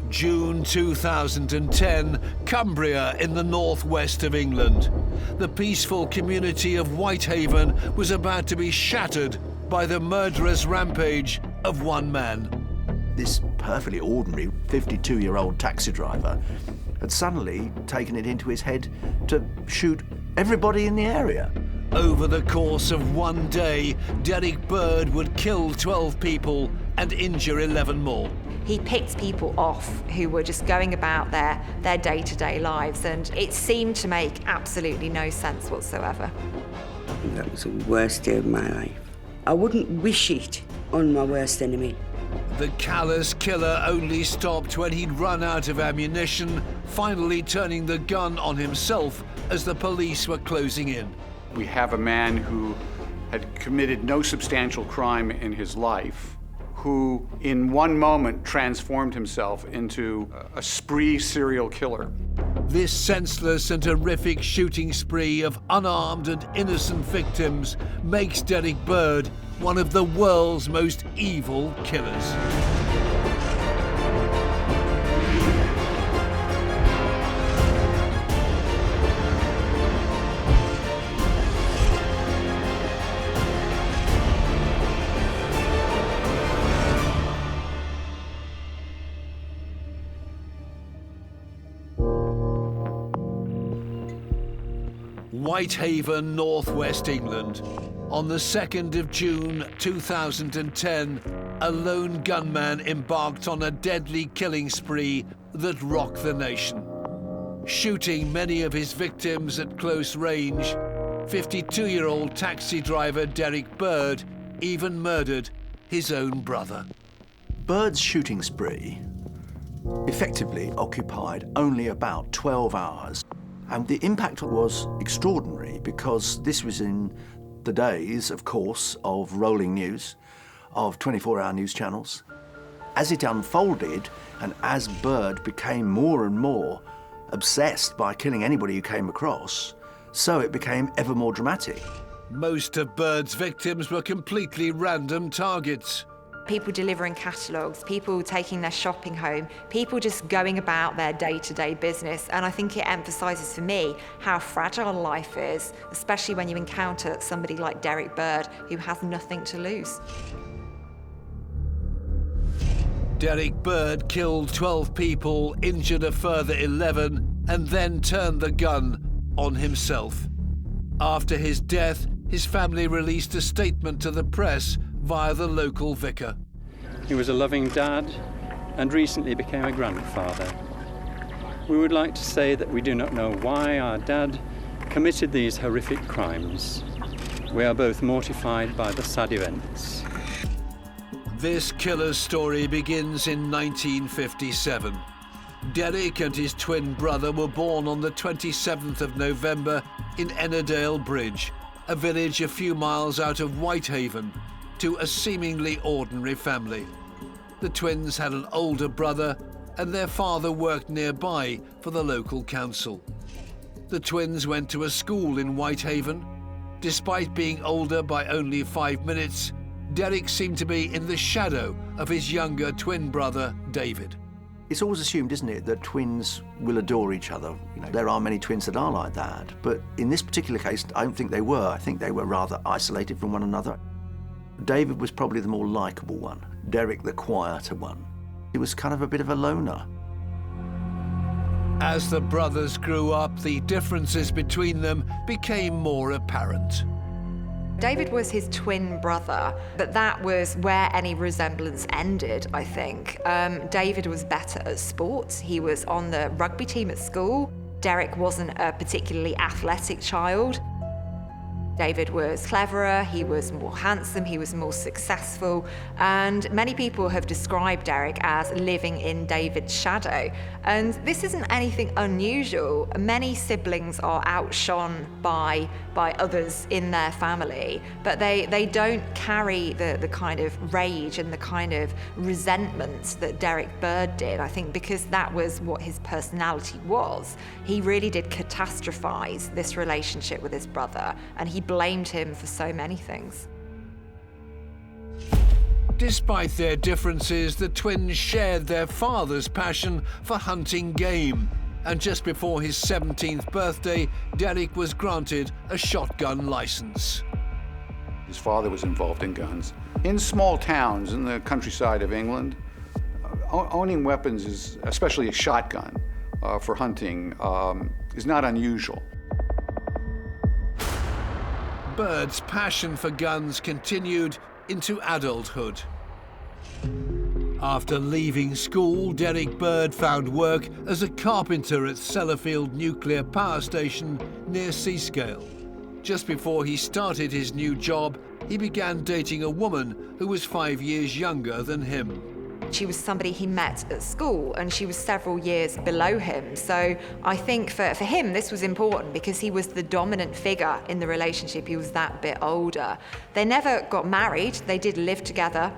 June 2010, Cumbria in the northwest of England. The peaceful community of Whitehaven was about to be shattered by the murderous rampage of one man. This perfectly ordinary 52-year-old taxi driver had suddenly taken it into his head to shoot everybody in the area. Over the course of one day, Derrick Bird would kill 12 people and injure 11 more. He picked people off who were just going about their day-to-day lives, and it seemed to make absolutely no sense whatsoever. That was the worst day of my life. I wouldn't wish it on my worst enemy. The callous killer only stopped when he'd run out of ammunition, finally turning the gun on himself as the police were closing in. We have a man who had committed no substantial crime in his life, who in one moment transformed himself into a spree serial killer. This senseless and horrific shooting spree of unarmed and innocent victims makes Derrick Bird one of the world's most evil killers. Whitehaven, northwest England. On the 2nd of June 2010, a lone gunman embarked on a deadly killing spree that rocked the nation. Shooting many of his victims at close range, 52-year-old taxi driver Derrick Bird even murdered his own brother. Bird's shooting spree effectively occupied only about 12 hours. And the impact was extraordinary because this was in the days, of course, of rolling news, of 24-hour news channels. As it unfolded, and as Bird became more and more obsessed by killing anybody who came across, so it became ever more dramatic. Most of Bird's victims were completely random targets. People delivering catalogues, people taking their shopping home, people just going about their day-to-day business. And I think it emphasises for me how fragile life is, especially when you encounter somebody like Derrick Bird, who has nothing to lose. Derrick Bird killed 12 people, injured a further 11, and then turned the gun on himself. After his death, his family released a statement to the press via the local vicar. He was a loving dad and recently became a grandfather. We would like to say that we do not know why our dad committed these horrific crimes. We are both mortified by the sad events. This killer's story begins in 1957. Derrick and his twin brother were born on the 27th of November in Ennerdale Bridge, a village a few miles out of Whitehaven, to a seemingly ordinary family. The twins had an older brother, and their father worked nearby for the local council. The twins went to a school in Whitehaven. Despite being older by only 5 minutes, Derrick seemed to be in the shadow of his younger twin brother, David. It's always assumed, isn't it, that twins will adore each other. You know, there are many twins that are like that, but in this particular case, I don't think they were. I think they were rather isolated from one another. David was probably the more likeable one, Derrick the quieter one. He was kind of a bit of a loner. As the brothers grew up, the differences between them became more apparent. David was his twin brother, but that was where any resemblance ended, I think. David was better at sports. He was on the rugby team at school. Derrick wasn't a particularly athletic child. David was cleverer, he was more handsome, he was more successful, and many people have described Derrick as living in David's shadow. And this isn't anything unusual. Many siblings are outshone by others in their family, but they don't carry the kind of rage and the kind of resentment that Derrick Bird did, I think, because that was what his personality was. He really did catastrophize this relationship with his brother, and he blamed him for so many things. Despite their differences, the twins shared their father's passion for hunting game, and just before his 17th birthday, Derrick was granted a shotgun license. His father was involved in guns. In small towns in the countryside of England, owning weapons, especially a shotgun, for hunting, is not unusual. Bird's passion for guns continued into adulthood. After leaving school, Derrick Bird found work as a carpenter at Sellafield Nuclear Power Station near Seascale. Just before he started his new job, he began dating a woman who was 5 years younger than him. She was somebody he met at school, and she was several years below him. So I think for him, this was important because he was the dominant figure in the relationship. He was that bit older. They never got married. They did live together.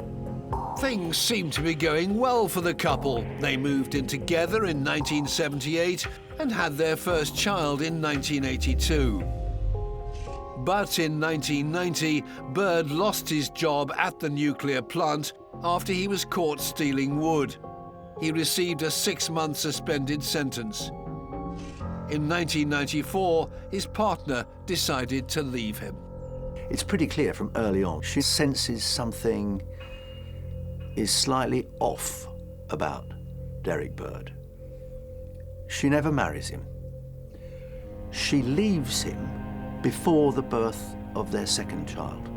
Things seemed to be going well for the couple. They moved in together in 1978 and had their first child in 1982. But in 1990, Bird lost his job at the nuclear plant after he was caught stealing wood. He received a 6-month suspended sentence. In 1994, his partner decided to leave him. It's pretty clear from early on, she senses something is slightly off about Derrick Bird. She never marries him. She leaves him before the birth of their second child.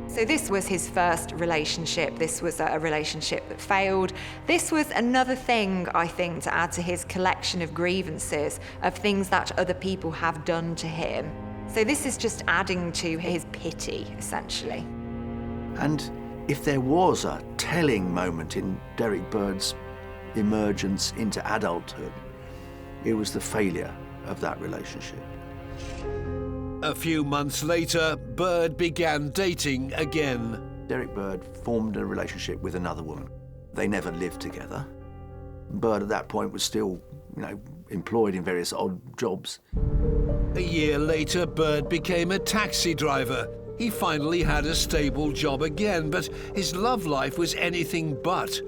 So this was his first relationship. This was a relationship that failed. This was another thing, I think, to add to his collection of grievances, of things that other people have done to him. So this is just adding to his pity, essentially. And if there was a telling moment in Derrick Bird's emergence into adulthood, it was the failure of that relationship. A few months later, Bird began dating again. Derrick Bird formed a relationship with another woman. They never lived together. Bird at that point was still, employed in various odd jobs. A year later, Bird became a taxi driver. He finally had a stable job again, but his love life was anything but.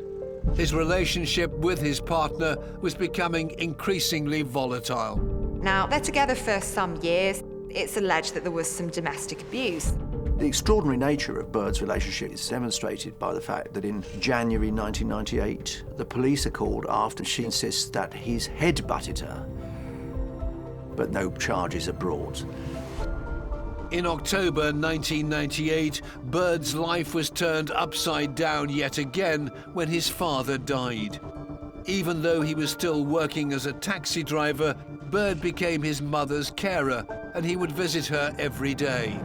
His relationship with his partner was becoming increasingly volatile. Now, they're together for some years. It's alleged that there was some domestic abuse. The extraordinary nature of Bird's relationship is demonstrated by the fact that in January 1998, the police are called after she insists that he's head-butted her, but no charges are brought. In October 1998, Bird's life was turned upside down yet again when his father died. Even though he was still working as a taxi driver, Bird became his mother's carer, and he would visit her every day.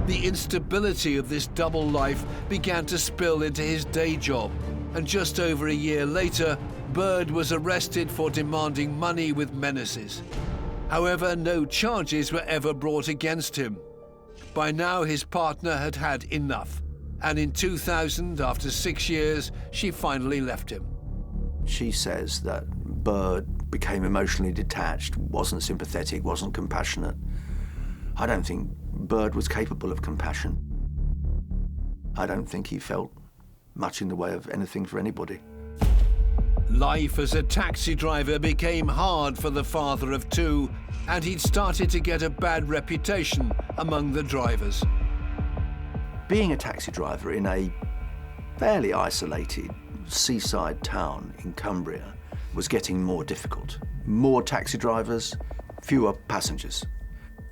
The instability of this double life began to spill into his day job, and just over a year later, Bird was arrested for demanding money with menaces. However, no charges were ever brought against him. By now, his partner had had enough, and in 2000, after 6 years, she finally left him. She says that Bird became emotionally detached, wasn't sympathetic, wasn't compassionate. I don't think Bird was capable of compassion. I don't think he felt much in the way of anything for anybody. Life as a taxi driver became hard for the father of two, and he'd started to get a bad reputation among the drivers. Being a taxi driver in a fairly isolated seaside town in Cumbria was getting more difficult. More taxi drivers, fewer passengers.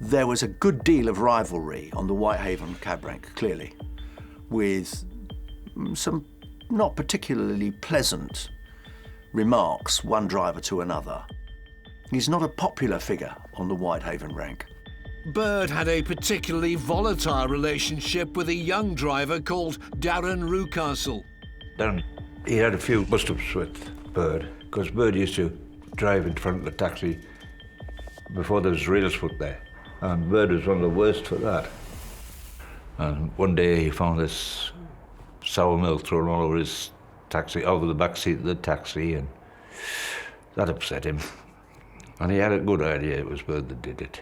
There was a good deal of rivalry on the Whitehaven cab rank, clearly, with some not particularly pleasant remarks, one driver to another. He's not a popular figure on the Whitehaven rank. Bird had a particularly volatile relationship with a young driver called Darren Rucastle. Darren, he had a few bust-ups with Bird, because Bird used to drive in front of the taxi before there was rails put there. And Bird was one of the worst for that. And one day he found this sour milk thrown all over his taxi, over the back seat of the taxi, and that upset him. And he had a good idea it was Bird that did it,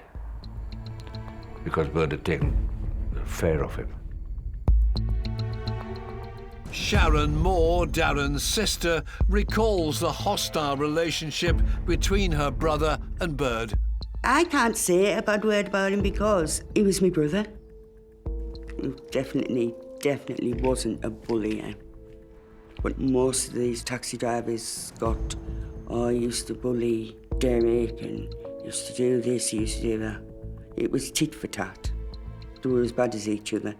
because Bird had taken the fare off him. Sharon Moore, Darren's sister, recalls the hostile relationship between her brother and Bird. I can't say a bad word about him because he was my brother. He definitely wasn't a bully. But most of these taxi drivers got, I used to bully Derrick and used to do this, used to do that. It was tit for tat. They were as bad as each other.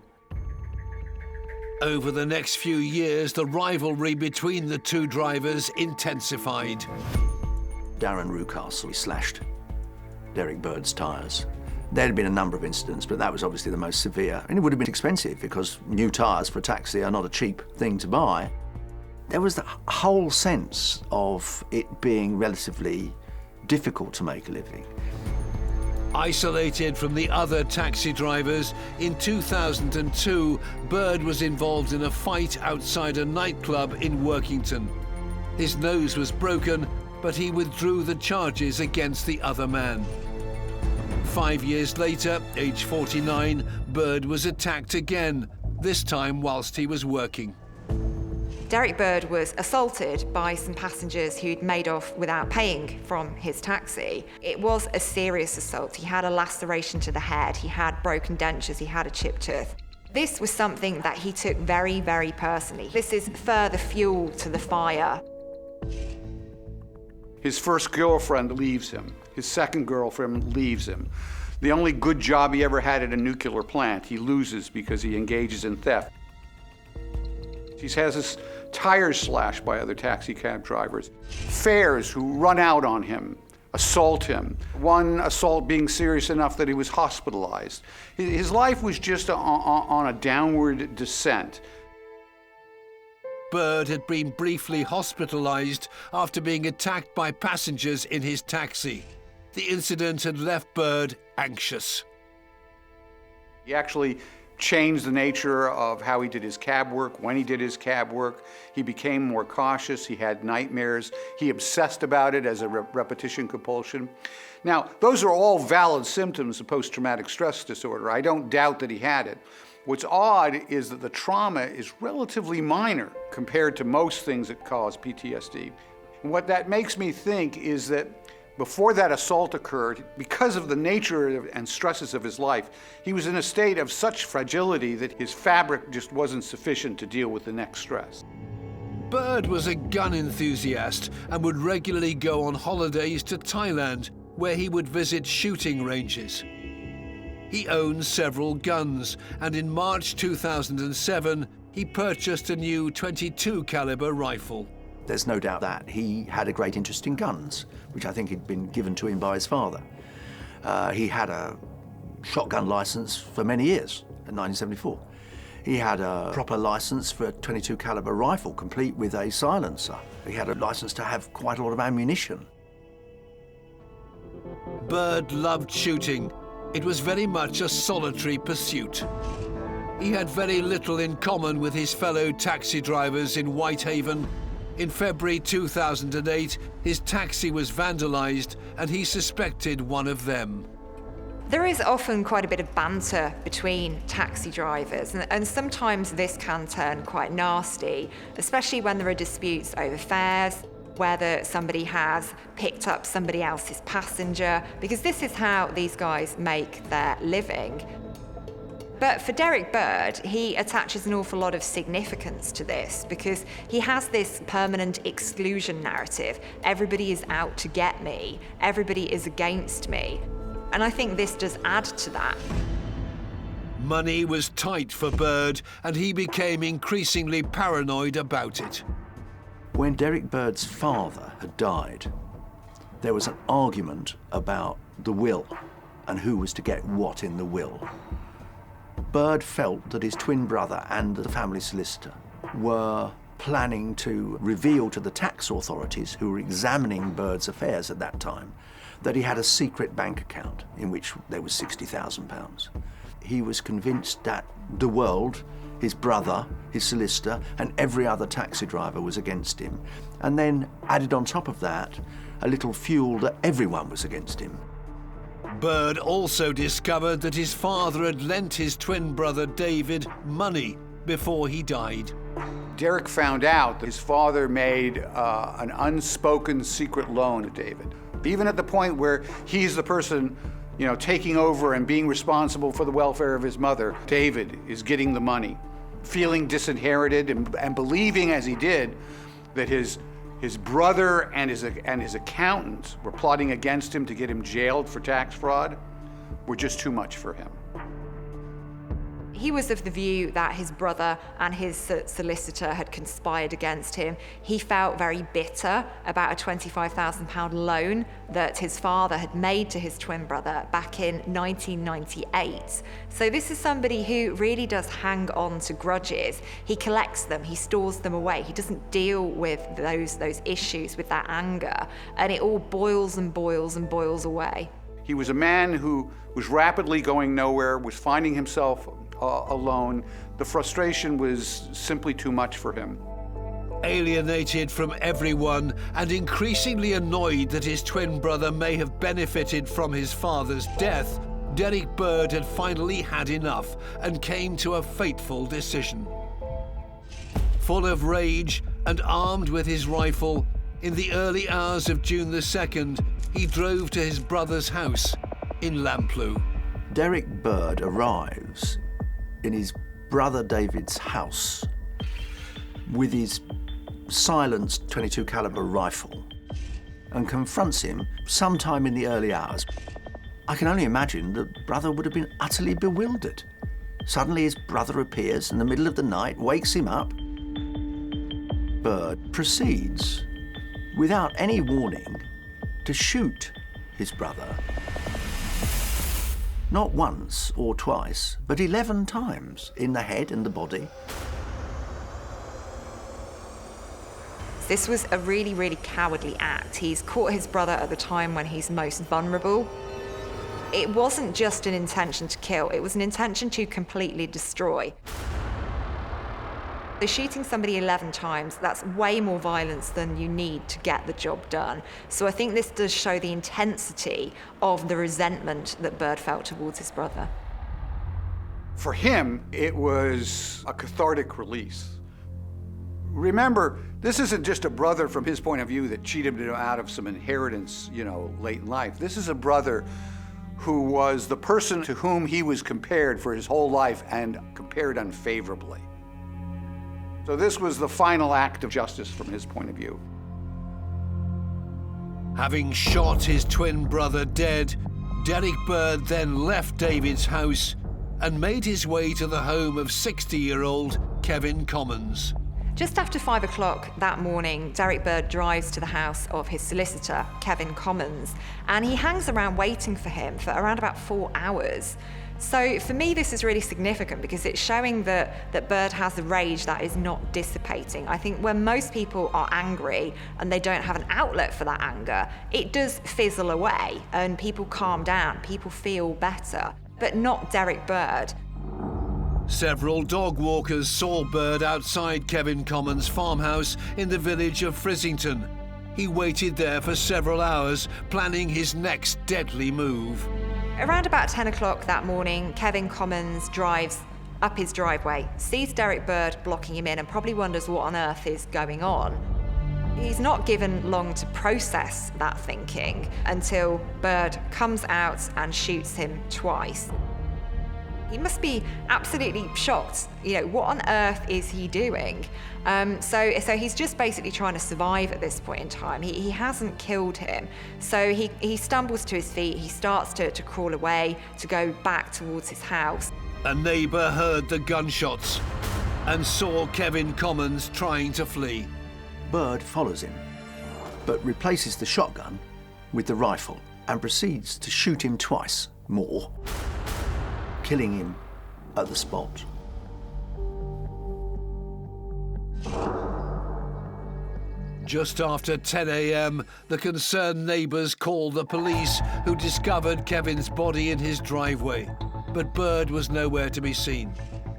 Over the next few years, the rivalry between the two drivers intensified. Darren Rucastle slashed Derrick Bird's tyres. There had been a number of incidents, but that was obviously the most severe. And it would have been expensive because new tyres for a taxi are not a cheap thing to buy. There was the whole sense of it being relatively difficult to make a living. Isolated from the other taxi drivers, in 2002, Bird was involved in a fight outside a nightclub in Workington. His nose was broken, but he withdrew the charges against the other man. 5 years later, age 49, Bird was attacked again, this time whilst he was working. Derrick Bird was assaulted by some passengers who'd made off without paying from his taxi. It was a serious assault. He had a laceration to the head, he had broken dentures, he had a chipped tooth. This was something that he took very, very personally. This is further fuel to the fire. His first girlfriend leaves him. His second girlfriend leaves him. The only good job he ever had at a nuclear plant, he loses because he engages in theft. He has his tires slashed by other taxi cab drivers. Fares who run out on him, assault him. One assault being serious enough that he was hospitalized. His life was just on a downward descent. Bird had been briefly hospitalized after being attacked by passengers in his taxi. The incident had left Bird anxious. He actually changed the nature of how he did his cab work, when he did his cab work. He became more cautious, he had nightmares, he obsessed about it as a repetition compulsion. Now, those are all valid symptoms of post-traumatic stress disorder. I don't doubt that he had it. What's odd is that the trauma is relatively minor compared to most things that cause PTSD. And what that makes me think is that before that assault occurred, because of the nature and stresses of his life, he was in a state of such fragility that his fabric just wasn't sufficient to deal with the next stress. Bird was a gun enthusiast and would regularly go on holidays to Thailand, where he would visit shooting ranges. He owned several guns, and in March 2007, he purchased a new .22 caliber rifle. There's no doubt that he had a great interest in guns, which I think had been given to him by his father. He had a shotgun license for many years, in 1974. He had a proper license for a .22 caliber rifle, complete with a silencer. He had a license to have quite a lot of ammunition. Bird loved shooting. It was very much a solitary pursuit. He had very little in common with his fellow taxi drivers in Whitehaven. In February 2008, his taxi was vandalized and he suspected one of them. There is often quite a bit of banter between taxi drivers, and sometimes this can turn quite nasty, especially when there are disputes over fares, whether somebody has picked up somebody else's passenger, because this is how these guys make their living. But for Derrick Bird, he attaches an awful lot of significance to this because he has this permanent exclusion narrative. Everybody is out to get me. Everybody is against me. And I think this does add to that. Money was tight for Bird, and he became increasingly paranoid about it. When Derrick Bird's father had died, there was an argument about the will and who was to get what in the will. Bird felt that his twin brother and the family solicitor were planning to reveal to the tax authorities who were examining Bird's affairs at that time that he had a secret bank account in which there was £60,000. He was convinced that the world, his brother, his solicitor, and every other taxi driver was against him. And then added on top of that, a little fuel that everyone was against him. Bird also discovered that his father had lent his twin brother David money before he died. Derrick found out that his father made an unspoken secret loan to David. Even at the point where he's the person, taking over and being responsible for the welfare of his mother, David is getting the money, feeling disinherited and believing, as he did, that his brother and his accountant were plotting against him to get him jailed for tax fraud were just too much for him. He was of the view that his brother and his solicitor had conspired against him. He felt very bitter about a £25,000 loan that his father had made to his twin brother back in 1998. So this is somebody who really does hang on to grudges. He collects them, he stores them away. He doesn't deal with those issues with that anger, and it all boils and boils and boils away. He was a man who was rapidly going nowhere, was finding himself alone. The frustration was simply too much for him. Alienated from everyone and increasingly annoyed that his twin brother may have benefited from his father's death, Derrick Bird had finally had enough and came to a fateful decision. Full of rage and armed with his rifle, in the early hours of June the 2nd, he drove to his brother's house in Lamplugh. Derrick Bird arrives in his brother David's house with his silenced .22 caliber rifle and confronts him sometime in the early hours. I can only imagine the brother would have been utterly bewildered. Suddenly his brother appears in the middle of the night, wakes him up. Bird proceeds, without any warning, to shoot his brother. Not once or twice, but 11 times in the head and the body. This was a really, really cowardly act. He's caught his brother at the time when he's most vulnerable. It wasn't just an intention to kill, it was an intention to completely destroy. So shooting somebody 11 times, that's way more violence than you need to get the job done. So I think this does show the intensity of the resentment that Bird felt towards his brother. For him, it was a cathartic release. Remember, this isn't just a brother from his point of view that cheated him out of some inheritance, late in life. This is a brother who was the person to whom he was compared for his whole life and compared unfavorably. So this was the final act of justice from his point of view. Having shot his twin brother dead, Derrick Bird then left David's house and made his way to the home of 60-year-old Kevin Commons. Just after 5 o'clock that morning, Derrick Bird drives to the house of his solicitor, Kevin Commons, and he hangs around waiting for him for around about 4 hours. So for me, this is really significant because it's showing that Bird has a rage that is not dissipating. I think when most people are angry and they don't have an outlet for that anger, it does fizzle away and people calm down, people feel better, but not Derrick Bird. Several dog walkers saw Bird outside Kevin Commons' farmhouse in the village of Frissington. He waited there for several hours, planning his next deadly move. Around about 10 o'clock that morning, Kevin Commons drives up his driveway, sees Derrick Bird blocking him in and probably wonders what on earth is going on. He's not given long to process that thinking until Bird comes out and shoots him twice. He must be absolutely shocked. What on earth is he doing? So he's just basically trying to survive at this point in time. He hasn't killed him. So he stumbles to his feet. He starts to crawl away, to go back towards his house. A neighbour heard the gunshots and saw Kevin Commons trying to flee. Bird follows him, but replaces the shotgun with the rifle and proceeds to shoot him twice more, killing him at the spot. Just after 10 a.m., the concerned neighbours called the police, who discovered Kevin's body in his driveway. But Bird was nowhere to be seen.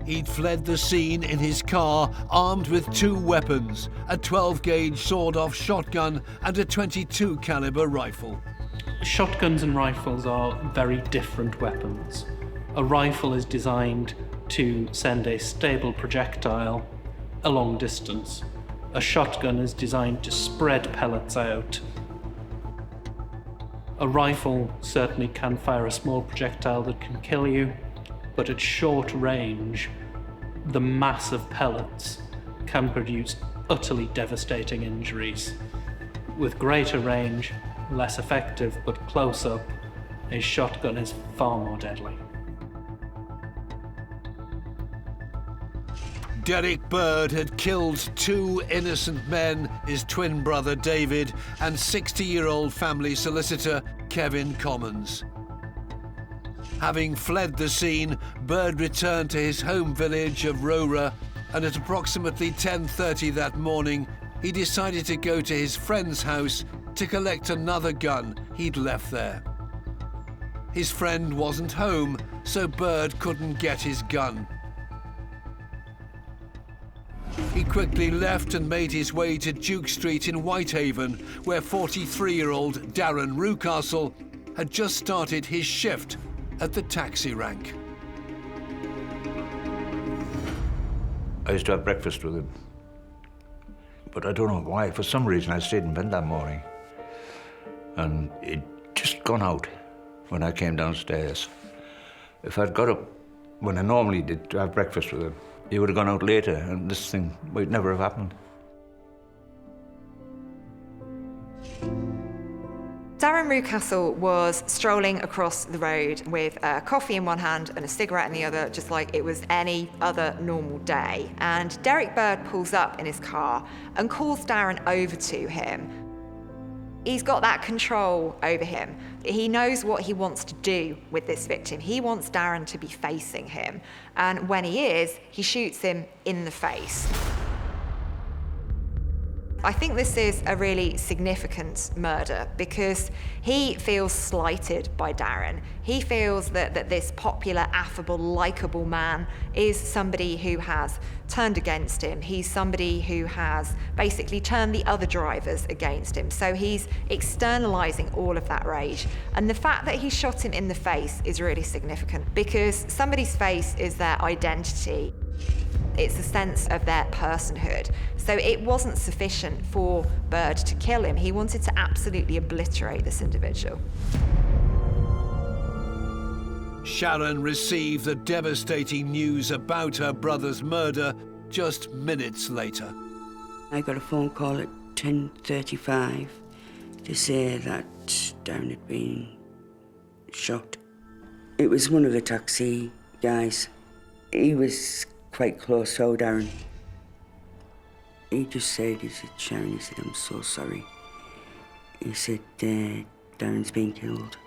He'd fled the scene in his car, armed with 2 weapons, a 12-gauge sawed-off shotgun and a .22 caliber rifle. Shotguns and rifles are very different weapons. A rifle is designed to send a stable projectile a long distance. A shotgun is designed to spread pellets out. A rifle certainly can fire a small projectile that can kill you, but at short range, the mass of pellets can produce utterly devastating injuries. With greater range, less effective, but close up, a shotgun is far more deadly. Derrick Bird had killed 2 innocent men, his twin brother David and 60-year-old family solicitor Kevin Commons. Having fled the scene, Bird returned to his home village of Rora, and at approximately 10:30 that morning, he decided to go to his friend's house to collect another gun he'd left there. His friend wasn't home, so Bird couldn't get his gun. He quickly left and made his way to Duke Street in Whitehaven, where 43-year-old Darren Rucastle had just started his shift at the taxi rank. I used to have breakfast with him. But I don't know why, for some reason I stayed in bed that morning. And he'd just gone out when I came downstairs. If I'd got up when I normally did to have breakfast with him, he would have gone out later, and this thing might never have happened. Darren Rucastle was strolling across the road with a coffee in one hand and a cigarette in the other, just like it was any other normal day. And Derrick Bird pulls up in his car and calls Darren over to him. He's got that control over him. He knows what he wants to do with this victim. He wants Darren to be facing him. And when he is, he shoots him in the face. I think this is a really significant murder because he feels slighted by Darren. He feels that this popular, affable, likeable man is somebody who has turned against him. He's somebody who has basically turned the other drivers against him. So he's externalizing all of that rage. And the fact that he shot him in the face is really significant because somebody's face is their identity. It's a sense of their personhood. So it wasn't sufficient for Bird to kill him. He wanted to absolutely obliterate this individual. Sharon received the devastating news about her brother's murder just minutes later. I got a phone call at 10:35 to say that Darren had been shot. It was one of the taxi guys. He was quite close to Darren. He just said, Sharon, he said, I'm so sorry. He said, Darren's been killed.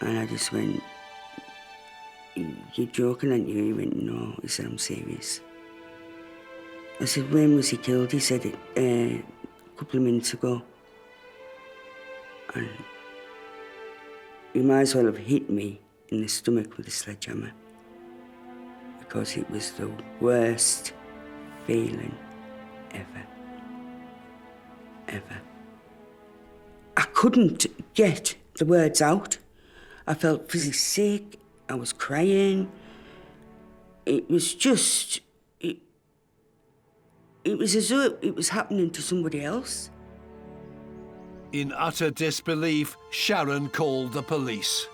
And I just went, you're joking, aren't you? He went, no. He said, I'm serious. I said, when was he killed? He said, a couple of minutes ago. And he might as well have hit me in the stomach with a sledgehammer, because it was the worst feeling ever. Ever. I couldn't get the words out. I felt physically sick. I was crying. It was just, it was as though it was happening to somebody else. In utter disbelief, Sharon called the police.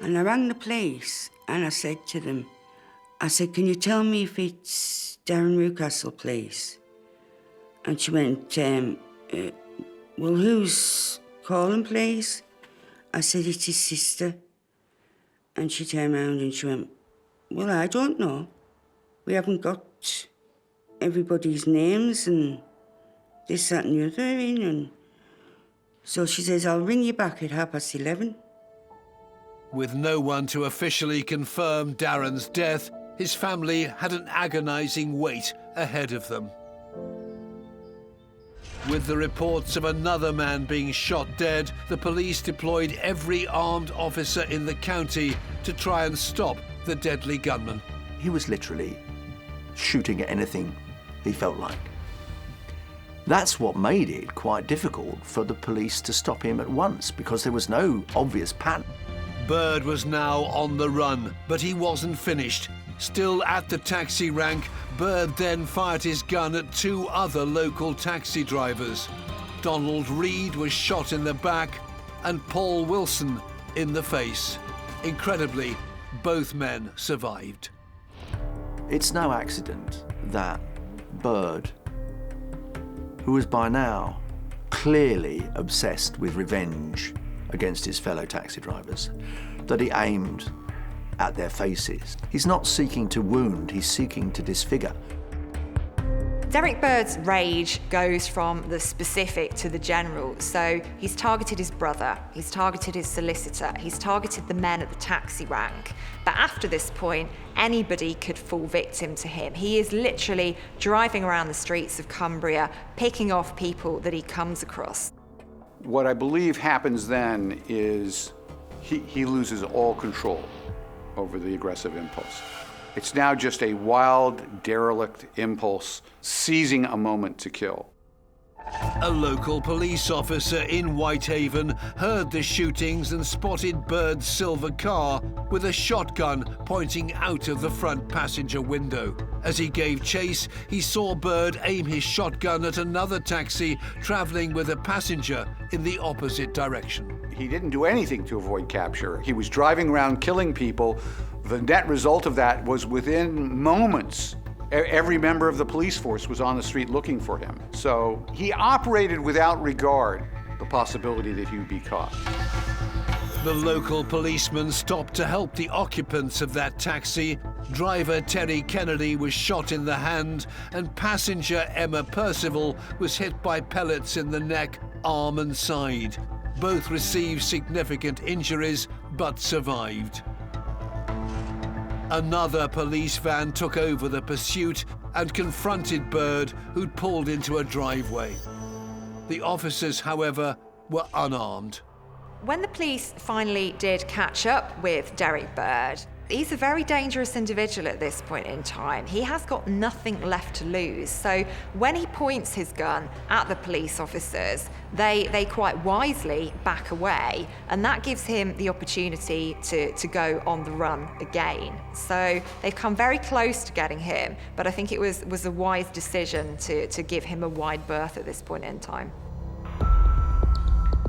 And I rang the police and I said to them, I said, can you tell me if it's Darren Rucastle, please? And she went, well, who's calling, please? I said, it's his sister. And she turned around and she went, well, I don't know. We haven't got everybody's names and this, that and the other in. And so she says, I'll ring you back at 11:30. With no one to officially confirm Darren's death, his family had an agonizing wait ahead of them. With the reports of another man being shot dead, the police deployed every armed officer in the county to try and stop the deadly gunman. He was literally shooting at anything he felt like. That's what made it quite difficult for the police to stop him at once, because there was no obvious pattern. Bird was now on the run, but he wasn't finished. Still at the taxi rank, Bird then fired his gun at two other local taxi drivers. Donald Reed was shot in the back and Paul Wilson in the face. Incredibly, both men survived. It's no accident that Bird, who was by now clearly obsessed with revenge against his fellow taxi drivers, that he aimed at their faces. He's not seeking to wound, he's seeking to disfigure. Derrick Bird's rage goes from the specific to the general. So he's targeted his brother, he's targeted his solicitor, he's targeted the men at the taxi rank. But after this point, anybody could fall victim to him. He is literally driving around the streets of Cumbria, picking off people that he comes across. What I believe happens then is he loses all control over the aggressive impulse. It's now just a wild, derelict impulse, seizing a moment to kill. A local police officer in Whitehaven heard the shootings and spotted Bird's silver car with a shotgun pointing out of the front passenger window. As he gave chase, he saw Bird aim his shotgun at another taxi traveling with a passenger in the opposite direction. He didn't do anything to avoid capture. He was driving around killing people. The net result of that was within moments, every member of the police force was on the street looking for him. So he operated without regard the possibility that he would be caught. The local policeman stopped to help the occupants of that taxi. Driver Terry Kennedy was shot in the hand, and passenger Emma Percival was hit by pellets in the neck, arm and side. Both received significant injuries, but survived. Another police van took over the pursuit and confronted Bird, who'd pulled into a driveway. The officers, however, were unarmed. When the police finally did catch up with Derrick Bird, he's a very dangerous individual at this point in time. He has got nothing left to lose. So when he points his gun at the police officers, they quite wisely back away, and that gives him the opportunity to go on the run again. So they've come very close to getting him, but I think it was a wise decision to give him a wide berth at this point in time.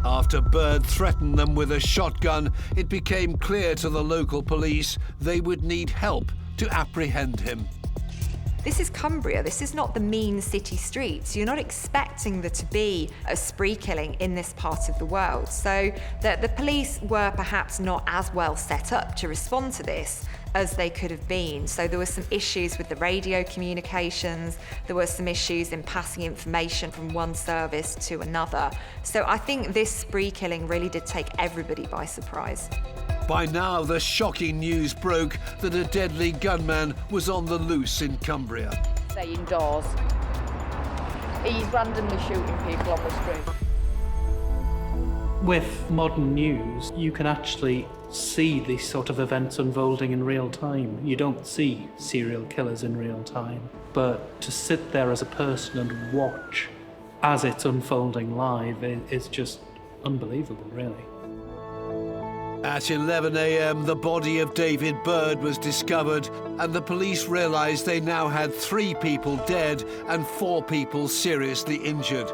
After Bird threatened them with a shotgun, it became clear to the local police they would need help to apprehend him. This is Cumbria. This is not the mean city streets. You're not expecting there to be a spree killing in this part of the world. So the police were perhaps not as well set up to respond to this as they could have been. So there were some issues with the radio communications. There were some issues in passing information from one service to another. So I think this spree killing really did take everybody by surprise. By now, the shocking news broke that a deadly gunman was on the loose in Cumbria. Stay indoors. He's randomly shooting people on the street. With modern news, you can actually see these sort of events unfolding in real time. You don't see serial killers in real time. But to sit there as a person and watch as it's unfolding live is just unbelievable, really. At 11 a.m., the body of David Bird was discovered, and the police realized they now had 3 people dead and 4 people seriously injured.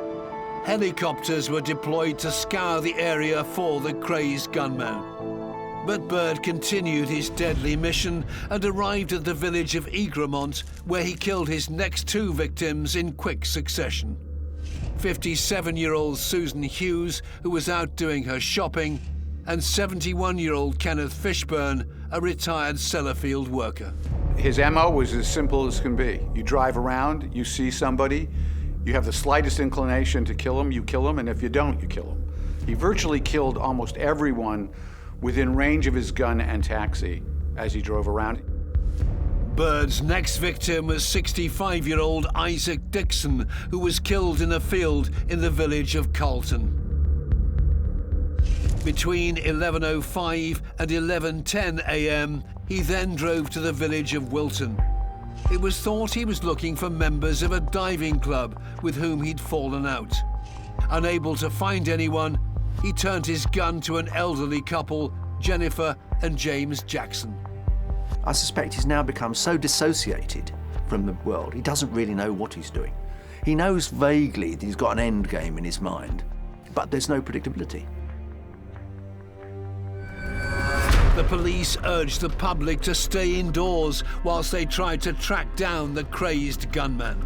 Helicopters were deployed to scour the area for the crazed gunman. But Bird continued his deadly mission and arrived at the village of Egremont, where he killed his next 2 victims in quick succession. 57-year-old Susan Hughes, who was out doing her shopping, and 71-year-old Kenneth Fishburne, a retired Sellafield worker. His MO was as simple as can be. You drive around, you see somebody, you have the slightest inclination to kill him, you kill him, and if you don't, you kill him. He virtually killed almost everyone within range of his gun and taxi as he drove around. Bird's next victim was 65-year-old Isaac Dixon, who was killed in a field in the village of Carlton. Between 11:05 and 11:10 a.m., he then drove to the village of Wilton. It was thought he was looking for members of a diving club with whom he'd fallen out. Unable to find anyone, he turned his gun to an elderly couple, Jennifer and James Jackson. I suspect he's now become so dissociated from the world, he doesn't really know what he's doing. He knows vaguely that he's got an end game in his mind, but there's no predictability. The police urged the public to stay indoors whilst they tried to track down the crazed gunman.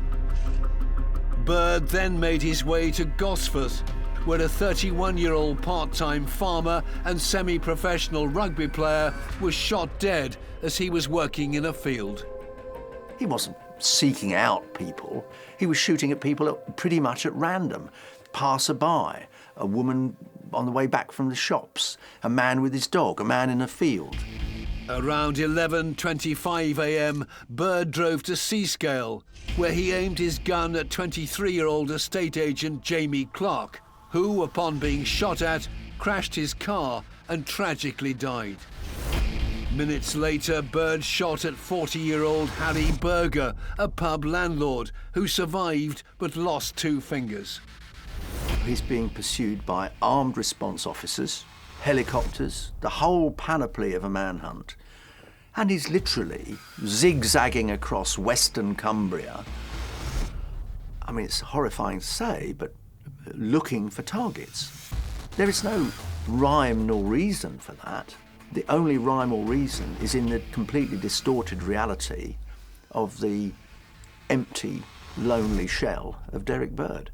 Bird then made his way to Gosforth, where a 31-year-old part-time farmer and semi-professional rugby player was shot dead as he was working in a field. He wasn't seeking out people. He was shooting at people pretty much at random. Passer-by, a woman on the way back from the shops, a man with his dog, a man in a field. Around 11:25 a.m, Bird drove to Seascale, where he aimed his gun at 23-year-old estate agent Jamie Clark, who, upon being shot at, crashed his car and tragically died. Minutes later, Bird shot at 40-year-old Harry Berger, a pub landlord, who survived but lost 2 fingers. He's being pursued by armed response officers, helicopters, the whole panoply of a manhunt. And he's literally zigzagging across western Cumbria. I mean, it's horrifying to say, but looking for targets. There is no rhyme nor reason for that. The only rhyme or reason is in the completely distorted reality of the empty, lonely shell of Derrick Bird.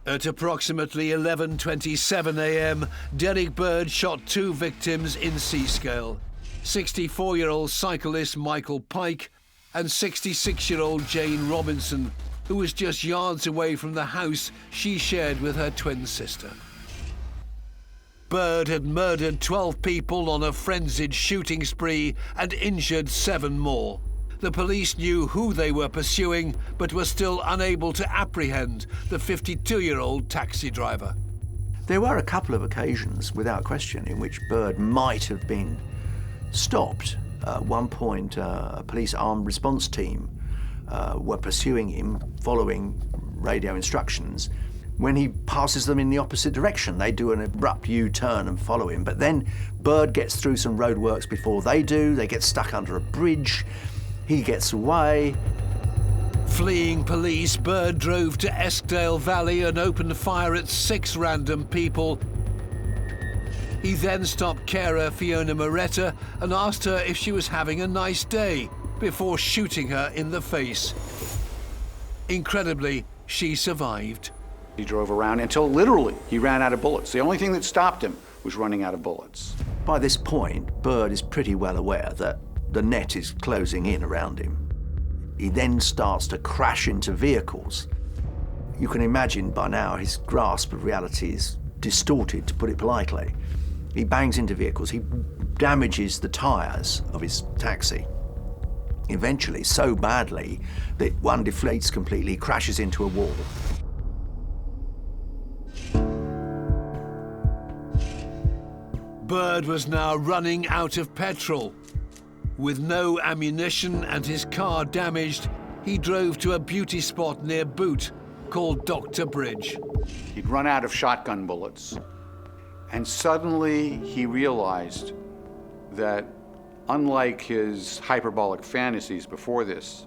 At approximately 11:27 a.m, Derrick Bird shot 2 victims in Seascale: 64-year-old cyclist Michael Pike and 66-year-old Jane Robinson, who was just yards away from the house she shared with her twin sister. Bird had murdered 12 people on a frenzied shooting spree and injured 7 more. The police knew who they were pursuing, but were still unable to apprehend the 52-year-old taxi driver. There were a couple of occasions, without question, in which Bird might have been stopped. At one point, a police armed response team were pursuing him, following radio instructions. When he passes them in the opposite direction, they do an abrupt U-turn and follow him. But then Bird gets through some roadworks before they do. They get stuck under a bridge. He gets away. Fleeing police, Bird drove to Eskdale Valley and opened fire at 6 random people. He then stopped carer Fiona Moretta and asked her if she was having a nice day before shooting her in the face. Incredibly, she survived. He drove around until literally he ran out of bullets. The only thing that stopped him was running out of bullets. By this point, Bird is pretty well aware that the net is closing in around him. He then starts to crash into vehicles. You can imagine by now his grasp of reality is distorted, to put it politely. He bangs into vehicles. He damages the tyres of his taxi. Eventually, so badly that one deflates completely, crashes into a wall. Bird was now running out of petrol. With no ammunition and his car damaged, he drove to a beauty spot near Boot called Dr. Bridge. He'd run out of shotgun bullets, and suddenly he realized that, unlike his hyperbolic fantasies before this,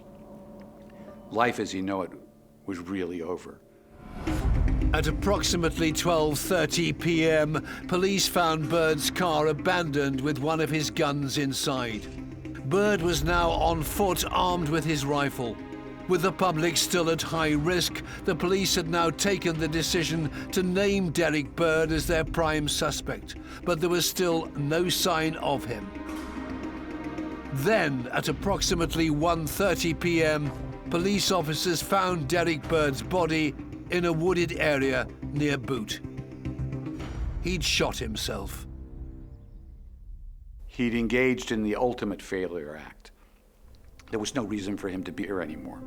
life as you know it was really over. At approximately 12:30 p.m, police found Bird's car abandoned with one of his guns inside. Bird was now on foot, armed with his rifle. With the public still at high risk, the police had now taken the decision to name Derrick Bird as their prime suspect, but there was still no sign of him. Then, at approximately 1:30 p.m, police officers found Derrick Bird's body in a wooded area near Boot. He'd shot himself. He'd engaged in the ultimate failure act. There was no reason for him to be here anymore.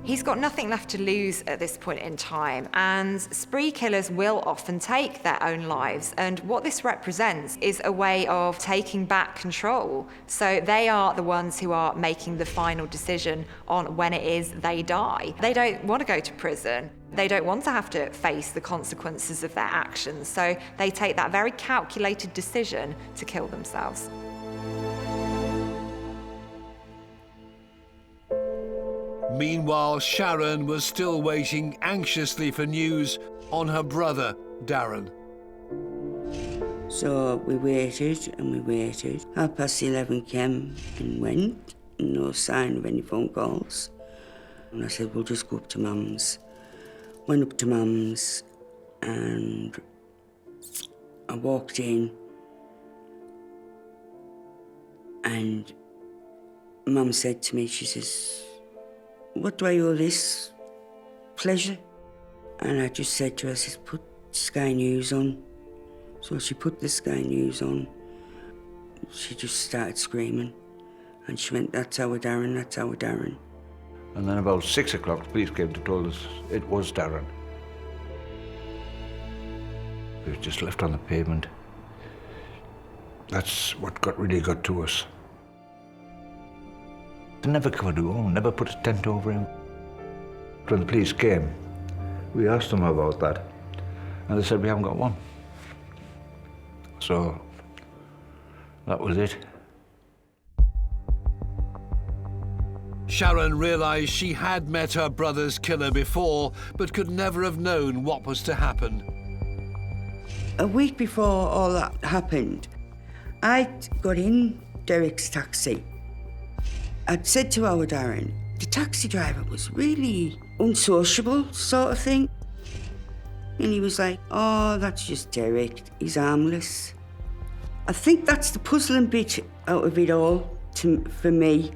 He's got nothing left to lose at this point in time, and spree killers will often take their own lives, and what this represents is a way of taking back control. So they are the ones who are making the final decision on when it is they die. They don't want to go to prison. They don't want to have to face the consequences of their actions, so they take that very calculated decision to kill themselves. Meanwhile, Sharon was still waiting anxiously for news on her brother, Darren. So we waited and we waited. 11:30 came and went, no sign of any phone calls. And I said, we'll just go up to Mum's. Went up to Mum's and I walked in and Mum said to me, she says, what do I owe this? Pleasure? And I just said to her, I said, put Sky News on. So she put the Sky News on. She just started screaming. And she went, that's our Darren, that's our Darren. And then about 6 o'clock, the police came to tell us it was Darren. He was just left on the pavement. That's what really got to us. They never covered a home, never put a tent over him. When the police came, we asked them about that, and they said we haven't got one. So that was it. Sharon realised she had met her brother's killer before, but could never have known what was to happen. A week before all that happened, I got in Derrick's taxi. I'd said to our Darren, the taxi driver was really unsociable sort of thing. And he was like, oh, that's just Derrick, he's harmless. I think that's the puzzling bit out of it all for me,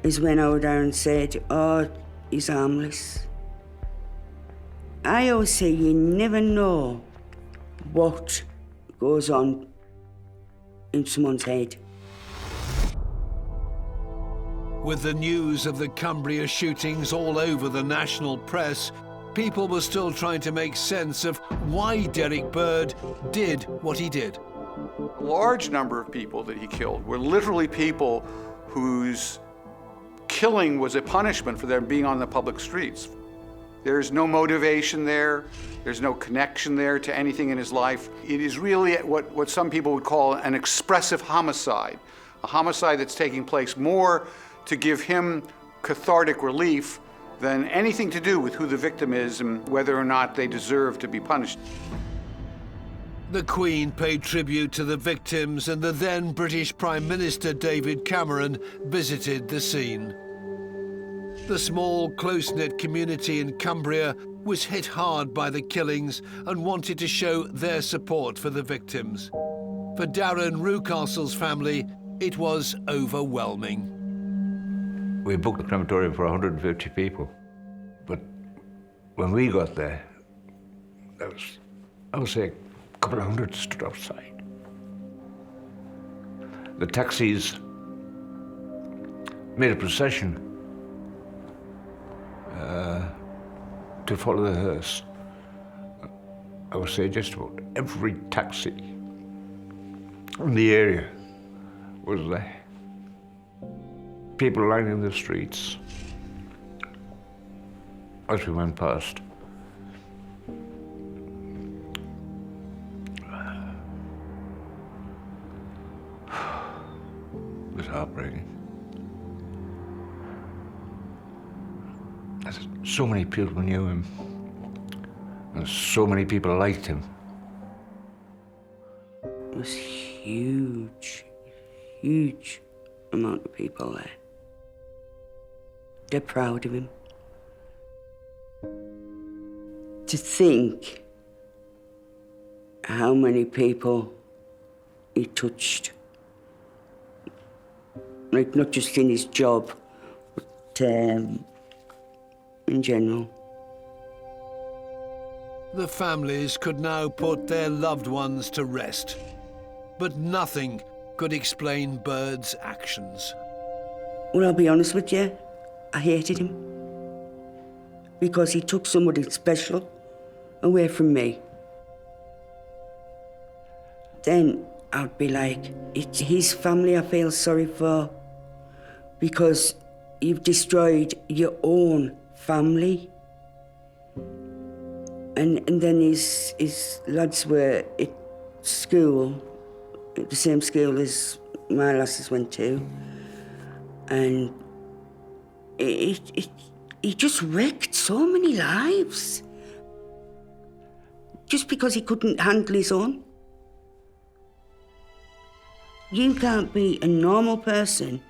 is when our Darren said, oh, he's harmless. I always say you never know what goes on in someone's head. With the news of the Cumbria shootings all over the national press, people were still trying to make sense of why Derrick Bird did what he did. A large number of people that he killed were literally people whose killing was a punishment for them being on the public streets. There's no motivation there. There's no connection there to anything in his life. It is really what some people would call an expressive homicide, a homicide that's taking place more to give him cathartic relief than anything to do with who the victim is and whether or not they deserve to be punished. The Queen paid tribute to the victims, and the then British Prime Minister David Cameron visited the scene. The small, close-knit community in Cumbria was hit hard by the killings and wanted to show their support for the victims. For Darren Rucastle's family, it was overwhelming. We booked the crematorium for 150 people, but when we got there, I would say a couple of hundred stood outside. The taxis made a procession to follow the hearse. I would say just about every taxi in the area was there. People lining the streets as we went past. It was heartbreaking. So many people knew him, and so many people liked him. It was huge, huge amount of people there. They're proud of him. To think how many people he touched, like not just in his job, but in general. The families could now put their loved ones to rest, but nothing could explain Bird's actions. Well, I'll be honest with you, I hated him because he took somebody special away from me. Then I'd be like, it's his family I feel sorry for because you've destroyed your own family. And then his lads were at school, at the same school as my lasses went to. And he just wrecked so many lives. Just because he couldn't handle his own. You can't be a normal person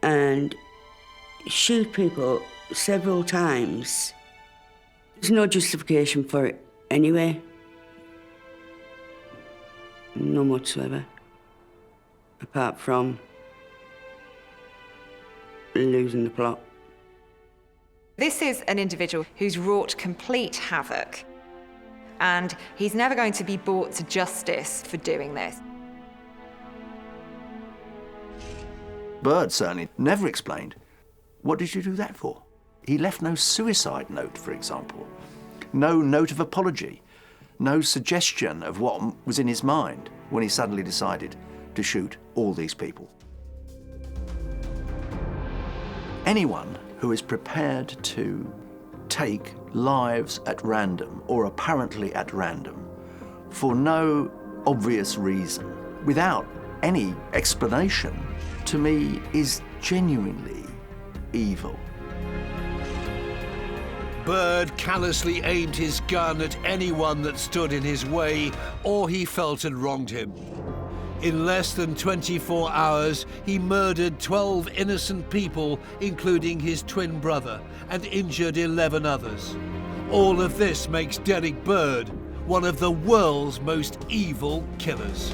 and shoot people several times. There's no justification for it anyway. None whatsoever. Apart from losing the plot. This is an individual who's wrought complete havoc, and he's never going to be brought to justice for doing this. Bird certainly never explained, what did you do that for? He left no suicide note, for example, no note of apology, no suggestion of what was in his mind when he suddenly decided to shoot all these people. Anyone who is prepared to take lives at random or apparently at random for no obvious reason, without any explanation, to me is genuinely evil. Bird callously aimed his gun at anyone that stood in his way or he felt had wronged him. In less than 24 hours, he murdered 12 innocent people, including his twin brother, and injured 11 others. All of this makes Derrick Bird one of the world's most evil killers.